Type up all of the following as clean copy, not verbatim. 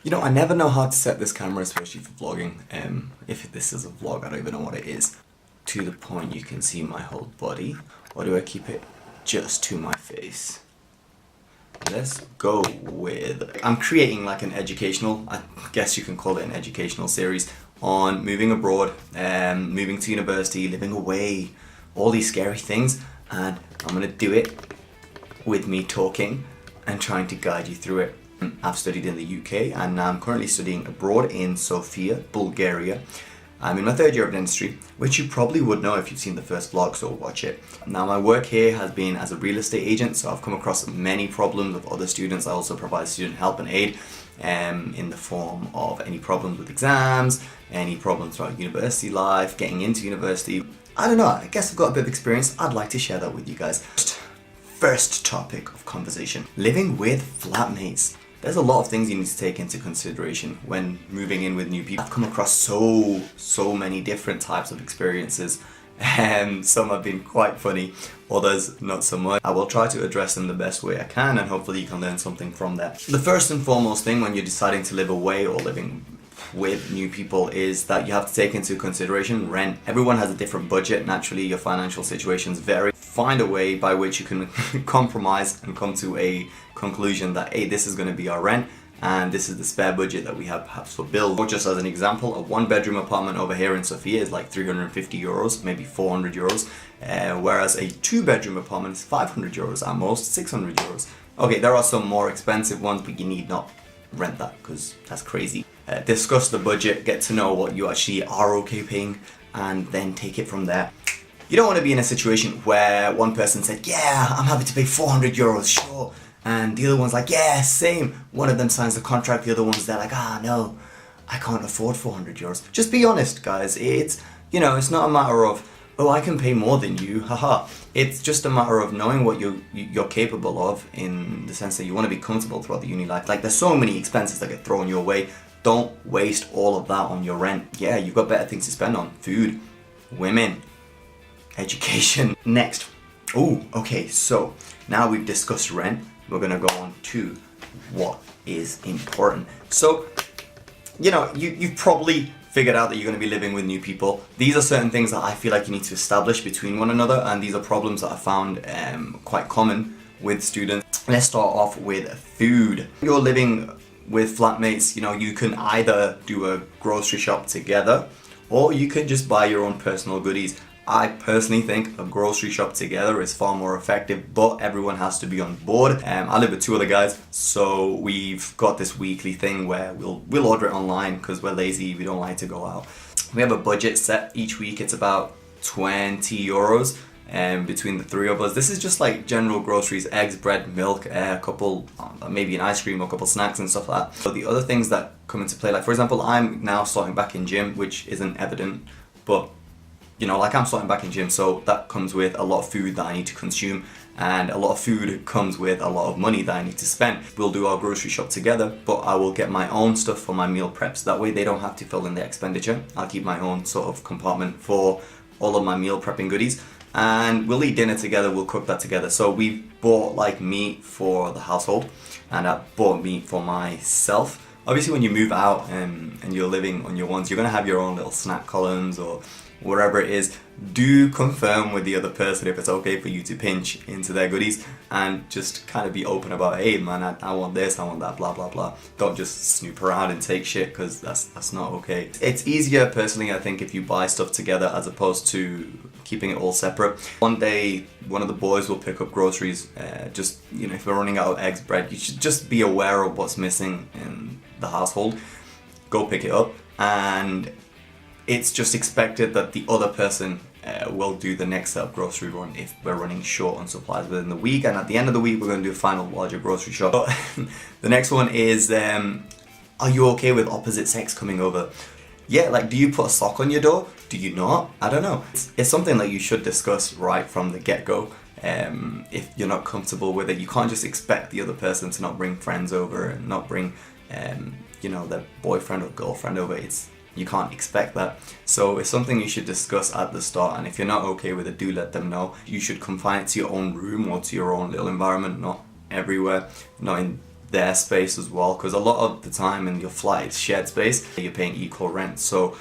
You know, I never know how to set this camera, especially for vlogging. If this is a vlog, I don't even know what it is. To the point you can see my whole body, or do I keep it just to my face? Let's go with, I'm creating like an educational, I guess you can call it an educational series on moving abroad, moving to university, living away, all these scary things, and I'm gonna do it with me talking and trying to guide you through it. I've studied in the UK and I'm currently studying abroad in Sofia, Bulgaria. I'm in my third year of dentistry, which you probably would know if you've seen the first vlog, so watch it. Now my work here has been as a real estate agent, so I've come across many problems with other students. I also provide student help and aid in the form of any problems with exams, any problems throughout university life, getting into university. I don't know, I guess I've got a bit of experience. I'd like to share that with you guys. First topic of conversation, living with flatmates. There's a lot of things you need to take into consideration when moving in with new people. I've come across so many different types of experiences, and some have been quite funny, others not so much. I will try to address them the best way I can, and hopefully you can learn something from that. The first and foremost thing when you're deciding to live away or living with new people is that you have to take into consideration rent. Everyone has a different budget. Naturally, your financial situations vary. Find a way by which you can compromise and come to a conclusion that, hey, this is going to be our rent and this is the spare budget that we have perhaps for bills. Or just as an example, a one-bedroom apartment over here in Sofia is like 350 euros, maybe 400 euros, whereas a two-bedroom apartment is 500 euros at most, 600 euros. Okay, there are some more expensive ones, but you need not rent that because that's crazy. Discuss the budget, get to know what you actually are okay paying, and then take it from there. You don't want to be in a situation where one person said, yeah, I'm happy to pay 400 euros, sure. And the other one's like, yeah, same. One of them signs the contract, the other one's there like, no, I can't afford 400 euros. Just be honest, guys. It's, you know, it's not a matter of, oh, I can pay more than you, haha. It's just a matter of knowing what you're capable of, in the sense that you want to be comfortable throughout the uni life. Like, there's so many expenses that get thrown your way. Don't waste all of that on your rent. Yeah, you've got better things to spend on. Food, women, education. Next. Oh, okay, so now we've discussed rent. We're gonna go on to what is important. So, you know, you've probably figured out that you're going to be living with new people. These are certain things that I feel like you need to establish between one another, and these are problems that I found quite common with students. Let's start off with food. You're living with flatmates, you know, you can either do a grocery shop together or you can just buy your own personal goodies. I personally think a grocery shop together is far more effective, but everyone has to be on board. I live with two other guys, so we've got this weekly thing where we'll order it online because we're lazy, we don't like to go out. We have a budget set each week. It's about 20 euros between the three of us. This is just like general groceries, eggs, bread, milk, a couple, maybe an ice cream, a couple snacks and stuff like that. So the other things that come into play, like for example, I'm now starting back in gym, which isn't evident, but you know, like I'm starting back in gym, so that comes with a lot of food that I need to consume, and a lot of food comes with a lot of money that I need to spend. We'll do our grocery shop together, but I will get my own stuff for my meal preps. That way they don't have to fill in the expenditure. I'll keep my own sort of compartment for all of my meal prepping goodies, and we'll eat dinner together, we'll cook that together. So we bought like meat for the household, and I bought meat for myself. Obviously when you move out and you're living on your ones, you're gonna have your own little snack columns or whatever it is. Do confirm with the other person if it's okay for you to pinch into their goodies, and just kind of be open about, hey man, I want this, I want that, blah blah blah. Don't just snoop around and take shit, because that's not okay. It's easier personally, I think, if you buy stuff together as opposed to keeping it all separate. One day one of the boys will pick up groceries. Just, you know, if we're running out of eggs, bread, you should just be aware of what's missing in the household. Go pick it up, and it's just expected that the other person will do the next set of grocery run if we're running short on supplies within the week, and at the end of the week we're going to do a final larger grocery shop. But the next one is, are you okay with opposite sex coming over? Yeah, like, do you put a sock on your door? Do you not? I don't know. It's something that you should discuss right from the get-go. If you're not comfortable with it, you can't just expect the other person to not bring friends over and not bring you know, their boyfriend or girlfriend over. You can't expect that. So it's something you should discuss at the start, and if you're not okay with it, do let them know. You should confine it to your own room or to your own little environment, not everywhere, not in their space as well, because a lot of the time in your flat it's shared space, you're paying equal rent, so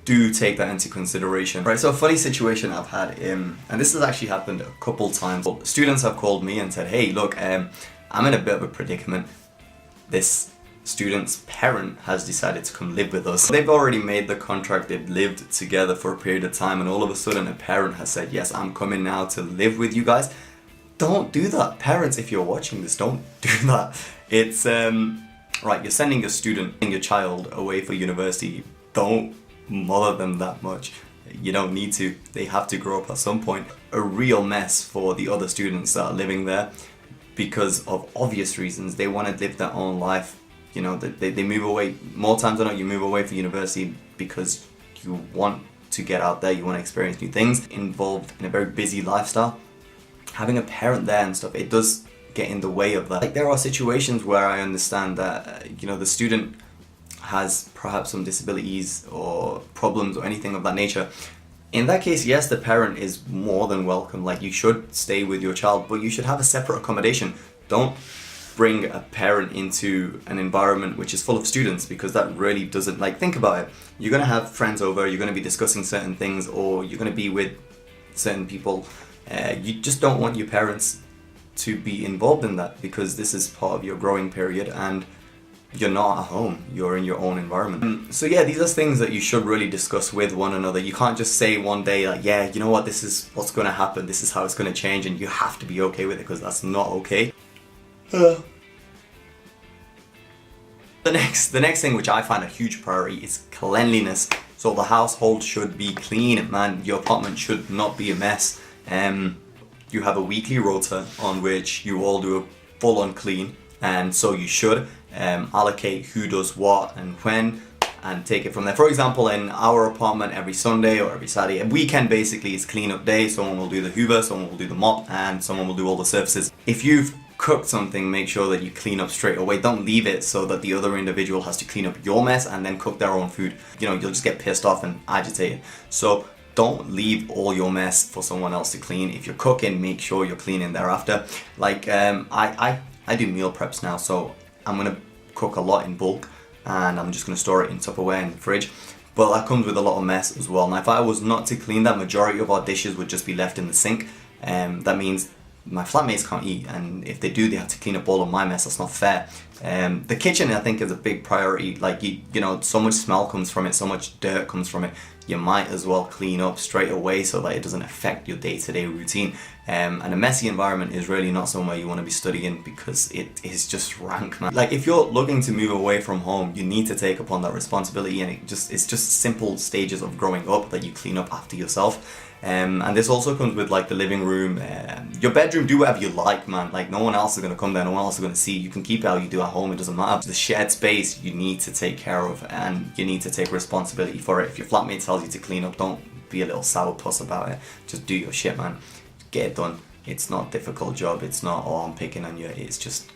do take that into consideration. Right, so a funny situation I've had, and this has actually happened a couple times. Students have called me and said, hey look, I'm in a bit of a predicament. This student's parent has decided to come live with us. They've already made the contract, they've lived together for a period of time, and all of a sudden a parent has said, yes, I'm coming now to live with you guys. Don't do that. Parents, if you're watching this, don't do that. It's, right, you're sending your student and your child away for university. Don't mother them that much. You don't need to. They have to grow up at some point. A real mess for the other students that are living there because of obvious reasons. They want to live their own life. You know, they move away. More times than not, you move away for university because you want to get out there, you want to experience new things, involved in a very busy lifestyle. Having a parent there and stuff, it does get in the way of that. Like, there are situations where I understand that, you know, the student has perhaps some disabilities or problems or anything of that nature. In that case, yes, the parent is more than welcome. Like, you should stay with your child, but you should have a separate accommodation. Don't bring a parent into an environment which is full of students, because that really doesn't, like, think about it. You're going to have friends over, you're going to be discussing certain things, or you're going to be with certain people. You just don't want your parents to be involved in that, because this is part of your growing period and you're not at home, you're in your own environment. So yeah, these are things that you should really discuss with one another. You can't just say one day like, yeah, you know what, this is what's going to happen, this is how it's going to change, and you have to be okay with it, because that's not okay. The next thing, which I find a huge priority, is cleanliness. So the household should be clean, man. Your apartment should not be a mess. You have a weekly rota on which you all do a full-on clean, and so you should allocate who does what and when, and take it from there. For example, in our apartment, every Sunday or every Saturday, a weekend basically is clean-up day. Someone will do the hoover, someone will do the mop, and someone will do all the surfaces. If you've cooked something, make sure that you clean up straight away. Don't leave it so that the other individual has to clean up your mess and then cook their own food. You know, you'll just get pissed off and agitated. So don't leave all your mess for someone else to clean. If you're cooking, make sure you're cleaning thereafter. Like, I do meal preps now, so I'm gonna cook a lot in bulk and I'm just gonna store it in Tupperware in the fridge. But that comes with a lot of mess as well. Now, if I was not to clean that, majority of our dishes would just be left in the sink. That means my flatmates can't eat, and if they do, they have to clean up all of my mess. That's not fair. The kitchen, I think, is a big priority. Like, you know, so much smell comes from it, so much dirt comes from it. You might as well clean up straight away so that it doesn't affect your day-to-day routine. And a messy environment is really not somewhere you want to be studying, because it is just rank, man. Like, if you're looking to move away from home, you need to take upon that responsibility, and it's just simple stages of growing up that you clean up after yourself. And this also comes with, like, the living room, your bedroom. Do whatever you like, man. Like, no one else is going to come there, no one else is going to see. You can keep it how you do at home, it doesn't matter. The shared space you need to take care of, and you need to take responsibility for it. If your flatmate tells you to clean up, don't be a little sourpuss about it. Just do your shit, man. Get it done. It's not a difficult job. It's not, oh, I'm picking on you. It's just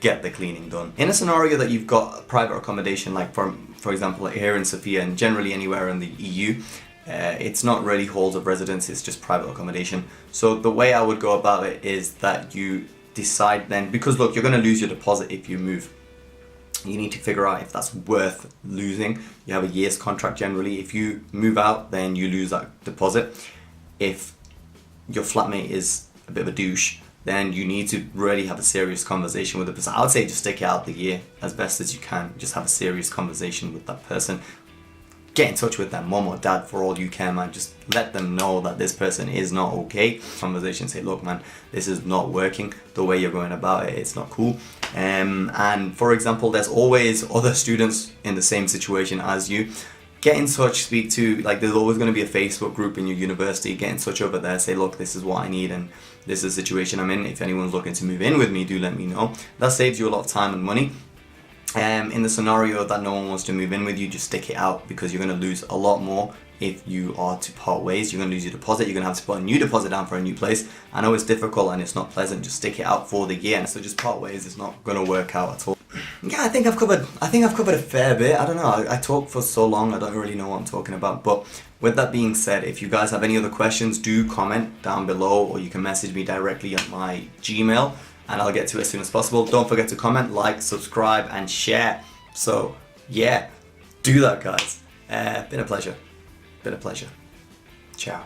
get the cleaning done. In a scenario that you've got private accommodation, like for example here in Sofia and generally anywhere in the EU, it's not really halls of residence, it's just private accommodation. So the way I would go about it is that you decide then, because look, you're going to lose your deposit if you move. You need to figure out if that's worth losing. You have a year's contract generally. If you move out, then you lose that deposit. If your flatmate is a bit of a douche, then you need to really have a serious conversation with the person. I would say just stick it out the year as best as you can. Just have a serious conversation with that person. Get in touch with their mom or dad for all you can, man. Just let them know that this person is not okay. Conversation, say, look, man, this is not working. The way you're going about it, it's not cool. And for example, there's always other students in the same situation as you. Get in touch, speak to, like, there's always going to be a Facebook group in your university. Get in touch over there, say, look, this is what I need and this is the situation I'm in. If anyone's looking to move in with me, do let me know. That saves you a lot of time and money. In the scenario that no one wants to move in with you, just stick it out, because you're going to lose a lot more if you are to part ways. You're going to lose your deposit, you're going to have to put a new deposit down for a new place. I know it's difficult and it's not pleasant, just stick it out for the year. So just part ways, it's not going to work out at all. Yeah, I think I've covered a fair bit. I don't know, I talk for so long, I don't really know what I'm talking about. But with that being said, if you guys have any other questions, do comment down below, or you can message me directly at my Gmail. and I'll get to it as soon as possible. Don't forget to comment, like, subscribe, and share. So yeah, do that, guys. Been a pleasure. Ciao.